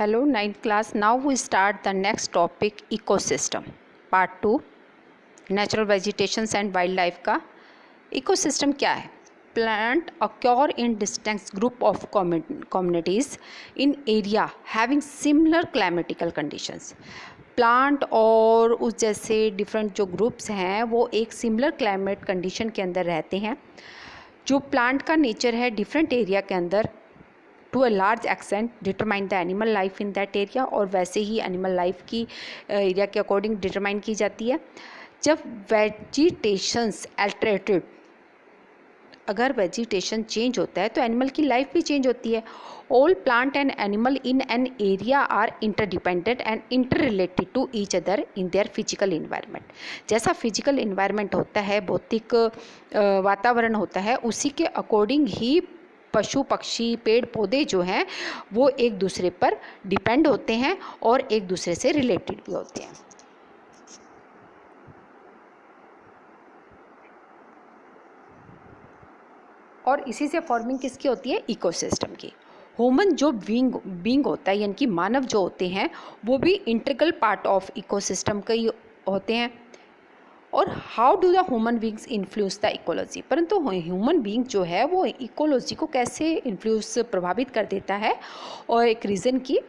Hello, ninth class. Now we start the next topic, ecosystem. Part 2, natural vegetations and wildlife का ecosystem क्या है? Plant occur in distinct group of communities in area having similar climatical conditions. Plant और उस जैसे different जो groups हैं वो एक सिमिलर क्लाइमेट कंडीशन के अंदर रहते हैं. जो प्लांट का नेचर है डिफरेंट एरिया के अंदर to a large extent determine the animal life in that area, और वैसे ही एनिमल लाइफ की एरिया के अकॉर्डिंग डिटरमाइन की जाती है. जब वेजिटेशंस अल्टरेटेड, अगर वेजिटेशन चेंज होता है तो एनिमल की लाइफ भी चेंज होती है. All plant and animal in an area are interdependent and interrelated to each other in their physical environment. जैसा फिजिकल इन्वायरमेंट होता है, भौतिक वातावरण होता है, उसी के अकॉर्डिंग ही पशु पक्षी पेड़ पौधे जो हैं वो एक दूसरे पर डिपेंड होते हैं और एक दूसरे से रिलेटेड भी होते हैं. और इसी से फॉर्मिंग किसकी होती है? इकोसिस्टम की. ह्यूमन जो बीइंग होता है यानी कि मानव जो होते हैं वो भी इंटीग्रल पार्ट ऑफ इकोसिस्टम के ही होते हैं. और how do the human beings influence the ecology. परंतु ह्यूमन बींग जो है वो इकोलॉजी को कैसे इन्फ्लुएंस प्रभावित कर देता है? और एक रीज़न की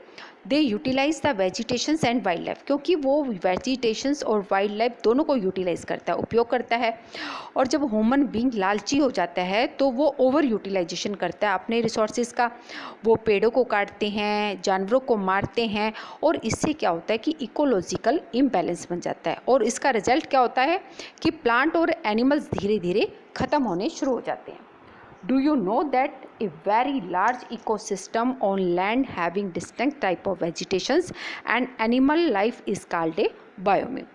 they utilise the vegetations and wild life, क्योंकि वो वेजिटेशंस और वाइल्ड लाइफ दोनों को यूटिलाइज करता है, उपयोग करता है. और जब ह्यूमन बींग लालची हो जाता है तो वो ओवर यूटिलाइजेशन करता है अपने रिसोर्सेज का. वो पेड़ों को काटते हैं, जानवरों को मारते हैं, और इससे क्या होता है कि इकोलॉजिकल इम्बैलेंस बन जाता है. और इसका रिजल्ट क्या होता है कि प्लांट और एनिमल्स धीरे धीरे ख़त्म होने शुरू हो जाते हैं. Do you know that a very large ecosystem on land having distinct type of vegetations and animal life is called a biome?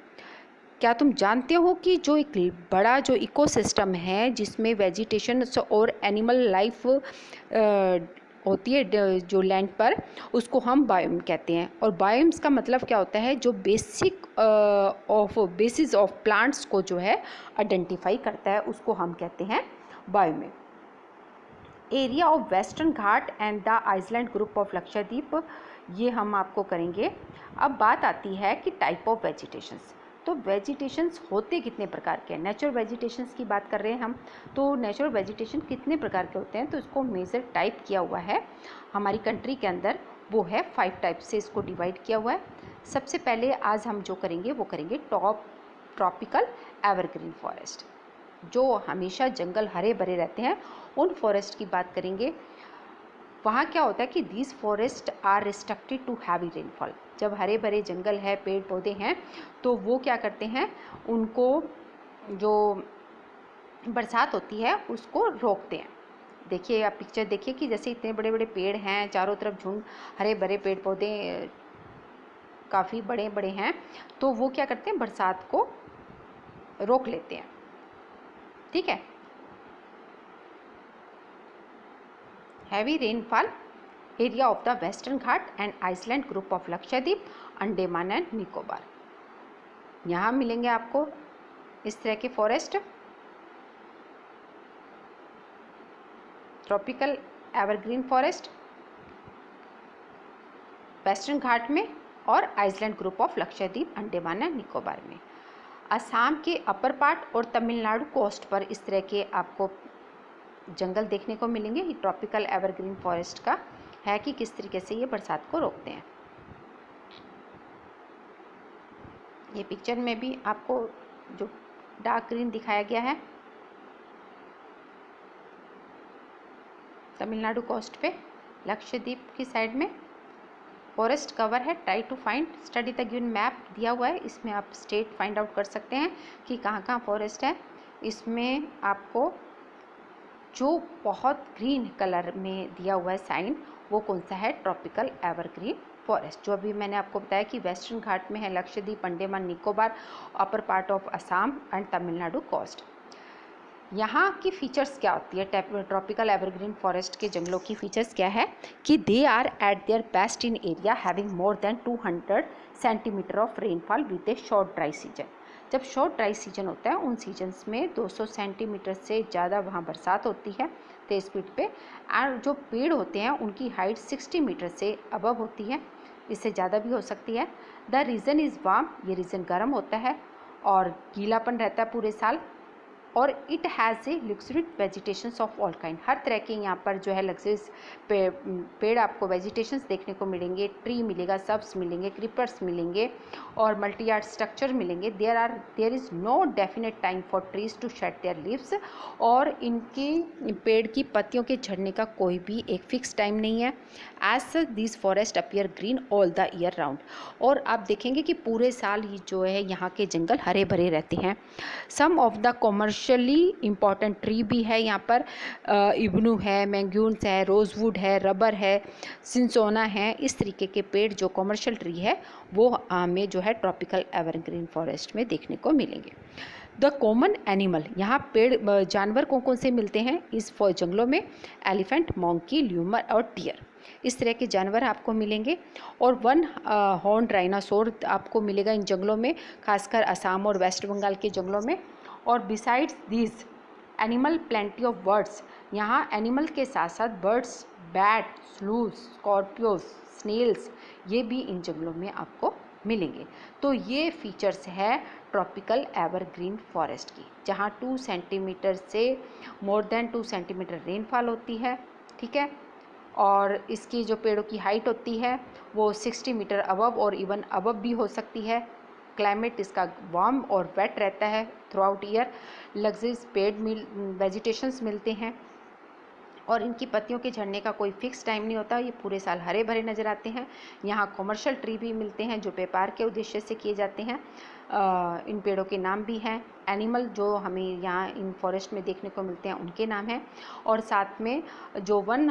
क्या तुम जानते हो कि जो एक बड़ा जो इकोसिस्टम है जिसमें वेजिटेशन और एनिमल लाइफ होती है जो लैंड पर, उसको हम बायोम कहते हैं. और बायोम्स का मतलब क्या होता है? जो बेसिस ऑफ प्लांट्स को जो है आइडेंटिफाई करता है, उसको हम कहते हैं biome. Area of western Ghat and the island group of Lakshadweep, ये हम आपको करेंगे. अब बात आती है कि टाइप ऑफ वेजिटेशंस. तो वेजिटेशंस होते कितने प्रकार के हैं? नेचुरल वेजिटेशंस की बात कर रहे हैं हम. तो नेचुरल वेजिटेशन कितने प्रकार के होते हैं? तो इसको मेजर टाइप किया हुआ है हमारी कंट्री के अंदर, वो है 5 टाइप से इसको डिवाइड किया हुआ है. सबसे पहले आज हम जो करेंगे वो करेंगे ट्रॉपिकल एवरग्रीन फॉरेस्ट, जो हमेशा जंगल हरे भरे रहते हैं, उन फॉरेस्ट की बात करेंगे. वहाँ क्या होता है कि these forest are restricted to heavy rainfall. जब हरे भरे जंगल है, पेड़ पौधे हैं, तो वो क्या करते हैं, उनको जो बरसात होती है उसको रोकते हैं. देखिए आप पिक्चर देखिए कि जैसे इतने बड़े बड़े पेड़ हैं, चारों तरफ झुंड हरे भरे पेड़ पौधे काफ़ी बड़े बड़े हैं, तो वो क्या करते हैं, बरसात को रोक लेते हैं. ठीक है. Heavy rainfall area of the Western Ghat and island group of Lakshadweep, Andaman and Nicobar. यहाँ मिलेंगे आपको इस तरह के forest. Tropical evergreen forest Western Ghat में और island group of Lakshadweep, Andaman and Nicobar में. असम के अपर पार्ट और तमिलनाडु कोस्ट पर इस तरह के आपको जंगल देखने को मिलेंगे. ये ट्रॉपिकल एवरग्रीन फॉरेस्ट का है कि किस तरीके से ये बरसात को रोकते हैं. ये पिक्चर में भी आपको जो डार्क ग्रीन दिखाया गया है, तमिलनाडु कोस्ट पे लक्षद्वीप की साइड में फॉरेस्ट कवर है. Try to find study the given map दिया हुआ है, इसमें आप स्टेट फाइंड आउट कर सकते हैं कि कहाँ कहाँ फॉरेस्ट है. इसमें आपको जो बहुत ग्रीन कलर में दिया हुआ है साइन, वो कौन सा है? Tropical evergreen forest. जो अभी मैंने आपको बताया कि वेस्टर्न घाट में है Lakshadweep, Andaman Nicobar, upper part of Assam and Tamil Nadu coast. यहाँ की फीचर्स क्या होती है? ट्रॉपिकल एवरग्रीन फॉरेस्ट के जंगलों की फीचर्स क्या है कि they are at their best in area having more than 200 centimetre of rainfall with a short dry season. जब शॉर्ट ड्राई सीजन होता है उन सीजन्स में 200 सेंटीमीटर से ज़्यादा वहाँ बरसात होती है तेज़ स्पीड पे. और जो पेड़ होते हैं उनकी हाइट 60 मीटर से अबव होती है. इससे ज़्यादा भी हो सकती है। द रीजन इज़ वार्म, ये रीजन गर्म होता है और गीलापन रहता है पूरे साल। और it has a luxurious vegetations of all kind, हर तरह के यहाँ पर जो है लग्जरियस पेड़ आपको वेजिटेशंस देखने को मिलेंगे, ट्री मिलेगा, सब्स मिलेंगे, क्रीपर्स मिलेंगे और मल्टी आर्ट स्ट्रक्चर मिलेंगे। There is no definite time for trees to shed their leaves, और इनकी पेड़ की पत्तियों के झड़ने का कोई भी एक फिक्स टाइम नहीं है। As such this forest appear green all the year round, और आप देखेंगे कि पूरे साल ही जो है यहाँ के जंगल हरे भरे रहते हैं। Some of the commercially important tree भी है यहाँ पर, इब्नू है, मैंग्यून्स है, रोजवुड है, रबर है, सिंसोना है। इस तरीके के पेड़ जो कॉमर्शियल ट्री है वो हमें जो है ट्रॉपिकल एवरग्रीन फॉरेस्ट में देखने को मिलेंगे। द कॉमन एनिमल, यहाँ पेड़ जानवर कौन कौन से मिलते हैं इस जंगलों में? एलिफेंट, मोंकी, ल्यूमर और डियर, इस तरह के जानवर आपको मिलेंगे। और वन हॉर्न डायनासोर आपको मिलेगा इन जंगलों में, खासकर असम और वेस्ट बंगाल के जंगलों में। और besides this animal plenty of birds, यहाँ एनिमल के साथ साथ birds, bat, sloths, scorpions, snails, ये भी इन जंगलों में आपको मिलेंगे। तो ये फीचर्स है ट्रॉपिकल एवरग्रीन फॉरेस्ट की, जहाँ 2 सेंटीमीटर से मोर देन 2 सेंटीमीटर रेनफॉल होती है, ठीक है। और इसकी जो पेड़ों की हाइट होती है वो 60 मीटर अबव और इवन अबव भी हो सकती है। क्लाइमेट इसका वार्म और वेट रहता है थ्रू आउट ईयर। लग्जरियस पेड़ वेजिटेशंस मिलते हैं और इनकी पत्तियों के झड़ने का कोई फिक्स टाइम नहीं होता, ये पूरे साल हरे भरे नज़र आते हैं। यहाँ कमर्शियल ट्री भी मिलते हैं जो व्यापार के उद्देश्य से किए जाते हैं। इन पेड़ों के नाम भी हैं। एनिमल जो हमें यहाँ इन फॉरेस्ट में देखने को मिलते हैं उनके नाम हैं। और साथ में जो वन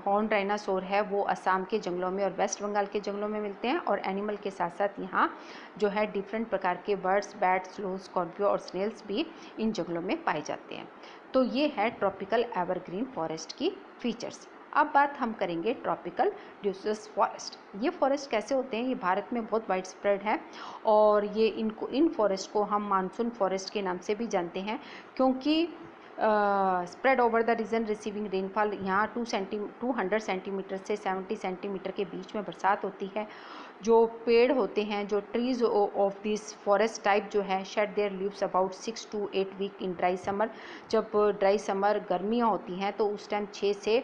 हॉर्न डायनासोर है वो असम के जंगलों में और वेस्ट बंगाल के जंगलों में मिलते हैं। और एनिमल के साथ साथ यहाँ जो है डिफरेंट प्रकार के बर्ड्स, बैट, स्लोथ, स्कॉर्पियो और स्नेल्स भी इन जंगलों में पाए जाते हैं। तो ये है ट्रॉपिकल एवरग्रीन फॉरेस्ट की फीचर्स। अब बात हम करेंगे ट्रॉपिकल डिसिडुअस फॉरेस्ट। ये फॉरेस्ट कैसे होते हैं? ये भारत में बहुत वाइड स्प्रेड है और ये इन फॉरेस्ट को हम मानसून फॉरेस्ट के नाम से भी जानते हैं, क्योंकि spread over the region receiving rainfall, यहाँ 200 सेंटीमीटर से 70 सेंटीमीटर के बीच में बरसात होती है। जो पेड़ होते हैं, जो trees of this forest type जो है shed their leaves about 6 to 8 week in dry summer. जब ड्राई समर गर्मियाँ होती हैं तो उस टाइम 6 से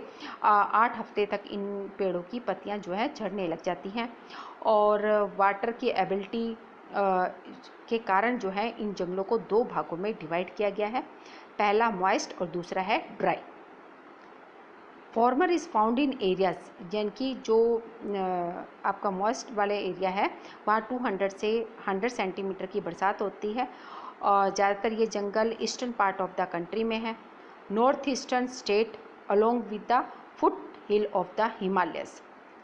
8 हफ्ते तक इन पेड़ों की पत्तियाँ जो है झड़ने लग जाती हैं। और वाटर की एबिलिटी के कारण जो है इन जंगलों को 2 भागों में डिवाइड किया गया है। पहला मॉइस्ट और दूसरा है dry. Farmer is found in areas, यानी कि जो आपका मॉइस्ट वाले एरिया है वहाँ 200 से 100 सेंटीमीटर की बरसात होती है। और ज़्यादातर ये जंगल eastern part of the country में है। North eastern state along with the foot hill of the Himalayas,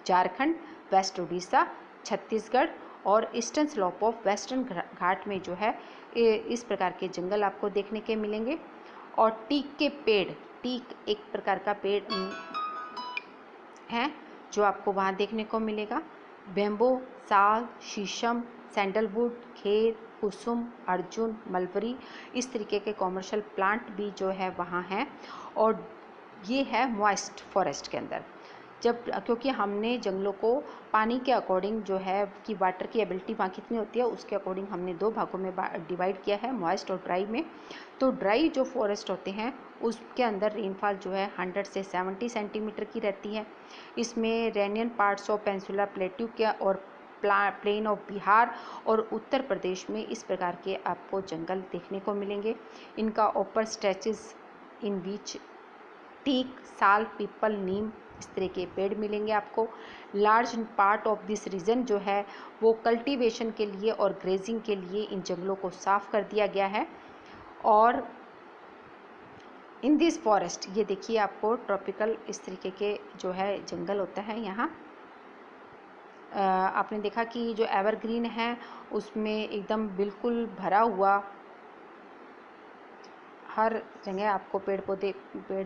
Jharkhand, west Orissa, Chhattisgarh और eastern slope of western Ghat में जो है इस प्रकार के जंगल आपको देखने के मिलेंगे। और टीक के पेड़, टीक एक प्रकार का पेड़ है जो आपको वहाँ देखने को मिलेगा। बेम्बो, साल, शीशम, सैंडलवुड, खेर, कुसुम, अर्जुन, मलबरी, इस तरीके के कॉमर्शियल प्लांट भी जो है वहाँ हैं। और ये है मॉइस्ट फॉरेस्ट के अंदर। जब क्योंकि हमने जंगलों को पानी के अकॉर्डिंग जो है कि वाटर की एबिलिटी वहाँ कितनी होती है उसके अकॉर्डिंग हमने 2 भागों में डिवाइड किया है, मॉइस्ट और ड्राई में। तो ड्राई जो फॉरेस्ट होते हैं उसके अंदर रेनफॉल जो है 100 से 70 सेंटीमीटर की रहती है। इसमें रेनियन पार्ट्स ऑफ पेंसुला प्लेट्यू के और प्लेन ऑफ बिहार और उत्तर प्रदेश में इस प्रकार के आपको जंगल देखने को मिलेंगे। इनका ऊपर स्ट्रेचेस इन बीच टीक, साल, पीपल, नीम, इस तरह के पेड़ मिलेंगे आपको। Large part of this region जो है वो कल्टीवेशन के लिए और ग्रेजिंग के लिए इन जंगलों को साफ कर दिया गया है। और इन दिस फॉरेस्ट, ये देखिए आपको ट्रॉपिकल इस तरीके के जो है जंगल होता है यहाँ। आपने देखा कि जो एवरग्रीन है उसमें एकदम बिल्कुल भरा हुआ हर जगह आपको पेड़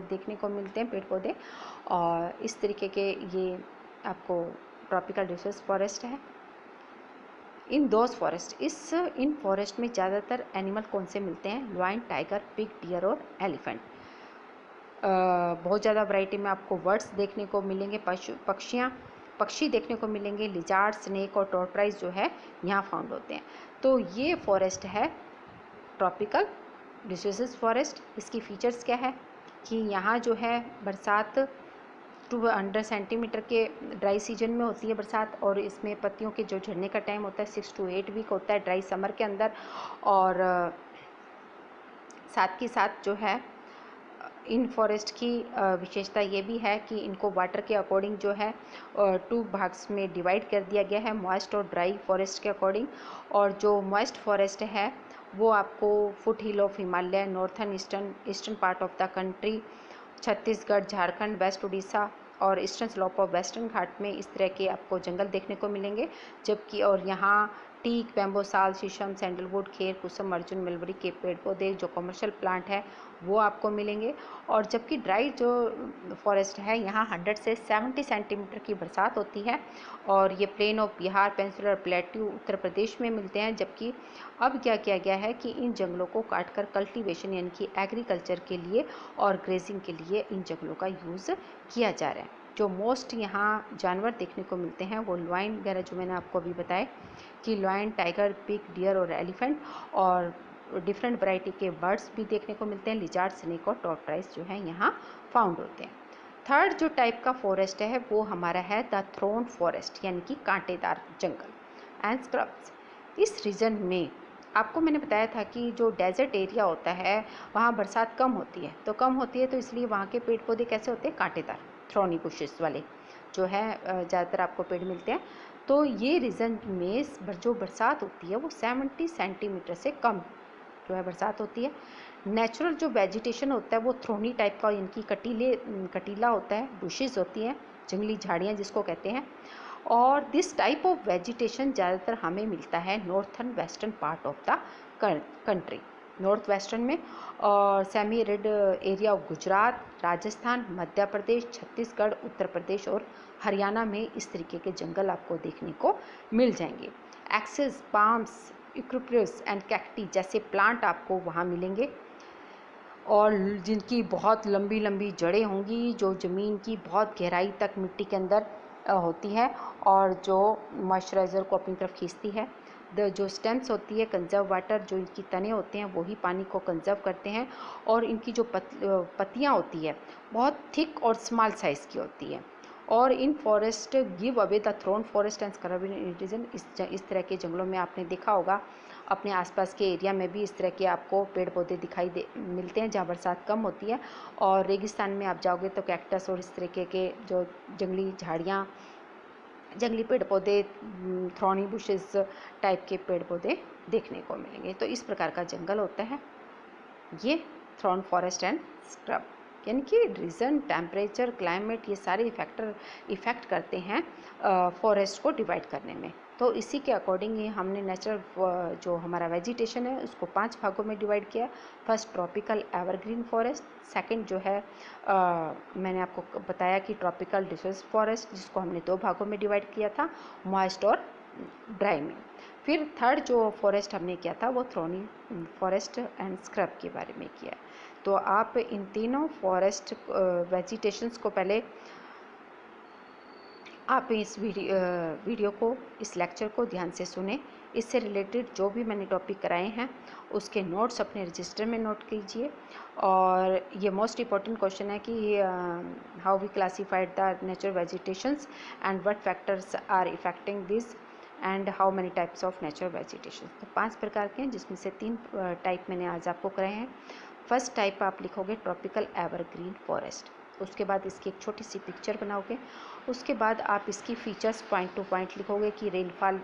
देखने को मिलते हैं, पेड़ पौधे। और इस तरीके के ये आपको ट्रॉपिकल डिसिडुअस फॉरेस्ट है। इन फॉरेस्ट में ज़्यादातर एनिमल कौन से मिलते हैं? लायन, टाइगर, पिग, डियर और एलिफेंट। बहुत ज़्यादा वैरायटी में आपको बर्ड्स देखने को मिलेंगे, पक्षियाँ। पक्षी देखने को मिलेंगे, लिजार्ड, स्नेक और टॉर्टॉइस जो है यहाँ फाउंड होते हैं। तो ये फॉरेस्ट है ट्रॉपिकल डिसीडुअस फॉरेस्ट। इसकी फीचर्स क्या है कि यहाँ जो है बरसात 200 सेंटीमीटर के ड्राई सीजन में होती है बरसात, और इसमें पत्तियों के जो झड़ने का टाइम होता है 6 to 8 वीक होता है ड्राई समर के अंदर। और साथ ही साथ जो है इन फॉरेस्ट की विशेषता ये भी है कि इनको वाटर के अकॉर्डिंग जो है 2 भाग्स में डिवाइड कर दिया गया है, मॉइस्ट और ड्राई फॉरेस्ट के अकॉर्डिंग। और जो मॉइस्ट फॉरेस्ट है वो आपको foot hill of Himalaya, northern eastern part of the country, Chhattisgarh, Jharkhand, west Orissa और eastern slope of western Ghat में इस तरह के आपको जंगल देखने को मिलेंगे। जबकि और यहाँ टीक, बैम्बो, साल, शीशम, सैंडलवुड, खेर, कुसुम, अर्जुन, मलबरी के पेड़ पौधे जो कमर्शियल प्लांट है वो आपको मिलेंगे। और जबकि ड्राई जो फॉरेस्ट है यहाँ 100 से 70 सेंटीमीटर की बरसात होती है, और ये plane of Bihar, पेंसिलर plateau Uttar Pradesh में मिलते हैं। जबकि अब क्या किया गया है कि इन जंगलों को काटकर कल्टीवेशन यानी कि एग्रीकल्चर के लिए और ग्रेजिंग के लिए इन जंगलों का यूज़ किया जा रहा है। जो मोस्ट यहाँ जानवर देखने को मिलते हैं वो लॉयन वगैरह जो मैंने आपको अभी बताया कि लॉयन, टाइगर, पिग, डियर और एलिफेंट, और डिफरेंट वैरायटी के बर्ड्स भी देखने को मिलते हैं, लिजार्ड, स्नेक और टॉर्टॉइस जो है यहाँ फाउंड होते हैं। थर्ड जो टाइप का फॉरेस्ट है वो हमारा है द थ्रोन फॉरेस्ट यानी कि कांटेदार जंगल एंड स्क्रब्स। इस रीजन में आपको मैंने बताया था कि जो डेजर्ट एरिया होता है वहाँ बरसात कम होती है, तो इसलिए वहाँ के पेड़ पौधे कैसे होते हैं, कांटेदार, थ्रॉनी बुशेस वाले जो है ज़्यादातर आपको पेड़ मिलते हैं। तो ये रीजन में जो बरसात होती है वो 70 सेंटीमीटर से कम जो है बरसात होती है। नेचुरल जो वेजिटेशन होता है वो थ्रोनी टाइप का इनकी कटीला होता है, बुशेस होती हैं, जंगली झाड़ियाँ जिसको कहते हैं। और दिस टाइप ऑफ वेजिटेशन ज़्यादातर हमें मिलता है northern western part of the country, north western में, और semi arid area of Gujarat, Rajasthan, Madhya Pradesh, Chhattisgarh, Uttar Pradesh और हरियाणा में इस तरीके के जंगल आपको देखने को मिल जाएंगे। Acacias, palms, eucalyptus and cacti जैसे प्लांट आपको वहाँ मिलेंगे, और जिनकी बहुत लंबी लंबी जड़ें होंगी जो ज़मीन की बहुत गहराई तक मिट्टी के अंदर होती है और जो मॉइस्चराइज़र को अपनी तरफ खींचती है। जो स्टेम्स होती है कंजर्व वाटर, जो इनकी तने होते हैं वही पानी को कंजर्व करते हैं, और इनकी जो पत्तियाँ होती है बहुत थिक और स्मॉल साइज़ की होती है। और इन forest give away the thorn forest and scrub region. इस तरह के जंगलों में आपने देखा होगा अपने आसपास के एरिया में भी इस तरह के आपको पेड़ पौधे दिखाई मिलते हैं जहाँ बरसात कम होती है। और रेगिस्तान में आप जाओगे तो कैक्टस और इस तरीके के जो जंगली झाड़ियाँ, जंगली पेड़ पौधे, थ्रॉनी बुशेस टाइप के पेड़ पौधे देखने को मिलेंगे। तो इस प्रकार का जंगल होता है ये थ्रॉन फॉरेस्ट एंड स्क्रब। यानी कि रीजन, टेम्परेचर, क्लाइमेट, ये सारे फैक्टर इफ़ेक्ट करते हैं फॉरेस्ट को डिवाइड करने में। तो इसी के अकॉर्डिंग ही हमने नेचुरल जो हमारा वेजिटेशन है उसको 5 भागों में डिवाइड किया। First tropical evergreen forest, second जो है मैंने आपको बताया कि ट्रॉपिकल डिसीडुअस फॉरेस्ट जिसको हमने 2 भागों में डिवाइड किया था, मॉइस्ट और ड्राई में। फिर थर्ड जो फॉरेस्ट हमने किया था वो थ्रोनी फॉरेस्ट एंड स्क्रब के बारे में किया। तो आप इन तीनों फॉरेस्ट वेजिटेशंस को पहले आप इस वीडियो को, इस लेक्चर को ध्यान से सुने। इससे रिलेटेड जो भी मैंने टॉपिक कराए हैं उसके नोट्स अपने रजिस्टर में नोट कीजिए। और ये मोस्ट इम्पॉर्टेंट क्वेश्चन है कि how we classified the natural vegetations and what factors are affecting this and how many types of natural vegetation. तो 5 प्रकार के हैं जिसमें से 3 टाइप मैंने आज आपको कराए हैं। फर्स्ट टाइप आप लिखोगे ट्रॉपिकल एवरग्रीन फॉरेस्ट, उसके बाद इसकी एक छोटी सी पिक्चर बनाओगे, उसके बाद आप इसकी फीचर्स पॉइंट टू पॉइंट लिखोगे कि रेनफॉल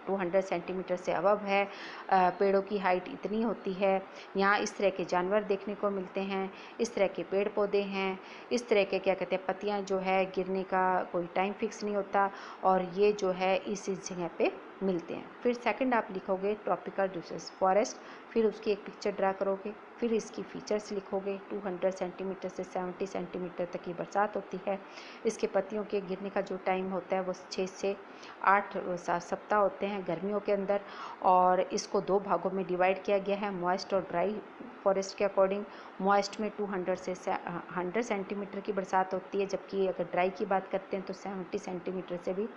200 सेंटीमीटर से अबव है, पेड़ों की हाइट इतनी होती है, यहाँ इस तरह के जानवर देखने को मिलते हैं, इस तरह के पेड़ पौधे हैं, इस तरह के क्या कहते हैं पत्तियाँ जो है गिरने का कोई टाइम फिक्स नहीं होता, और ये जो है इस जगह पे मिलते हैं। फिर सेकंड आप लिखोगे ट्रॉपिकल डिसीज फॉरेस्ट, फिर उसकी एक पिक्चर ड्रा करोगे, फिर इसकी फीचर्स लिखोगे। 200 सेंटीमीटर से 70 सेंटीमीटर तक की बरसात होती है। इसके पत्तियों के गिरने का जो टाइम होता है वो 6 से 8 सप्ताह होते हैं गर्मियों के अंदर। और इसको 2 भागों में डिवाइड किया गया है, मॉइस्ट और ड्राई फॉरेस्ट के अकॉर्डिंग। मॉइस्ट में 200 से 100 सेंटीमीटर की बरसात होती है, जबकि अगर ड्राई की बात करते हैं तो 70 सेंटीमीटर से भी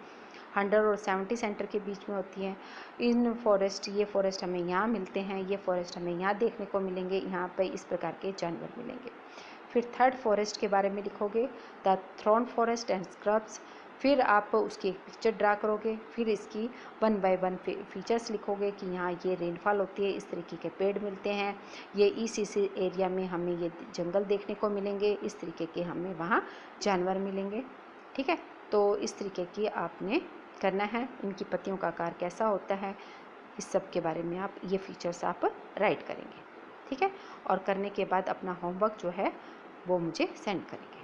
100 और 70 सेंटर के बीच में होती हैं। ये फॉरेस्ट हमें यहाँ मिलते हैं, ये फॉरेस्ट हमें यहाँ देखने को मिलेंगे, यहाँ पे इस प्रकार के जानवर मिलेंगे। फिर थर्ड फॉरेस्ट के बारे में लिखोगे, the thrown forest and scrubs. फिर आप उसकी एक पिक्चर ड्रा करोगे, फिर इसकी 1 बाय 1 फीचर्स लिखोगे कि यहाँ ये रेनफॉल होती है, इस तरीके के पेड़ मिलते हैं, ये इस एरिया में हमें ये जंगल देखने को मिलेंगे, इस तरीके के हमें वहाँ जानवर मिलेंगे। ठीक है, तो इस तरीके की आपने करना है। इनकी पत्तियों का आकार कैसा होता है, इस सब के बारे में आप ये फीचर्स आप राइट करेंगे। ठीक है, और करने के बाद अपना होमवर्क जो है वो मुझे सेंड करेंगे।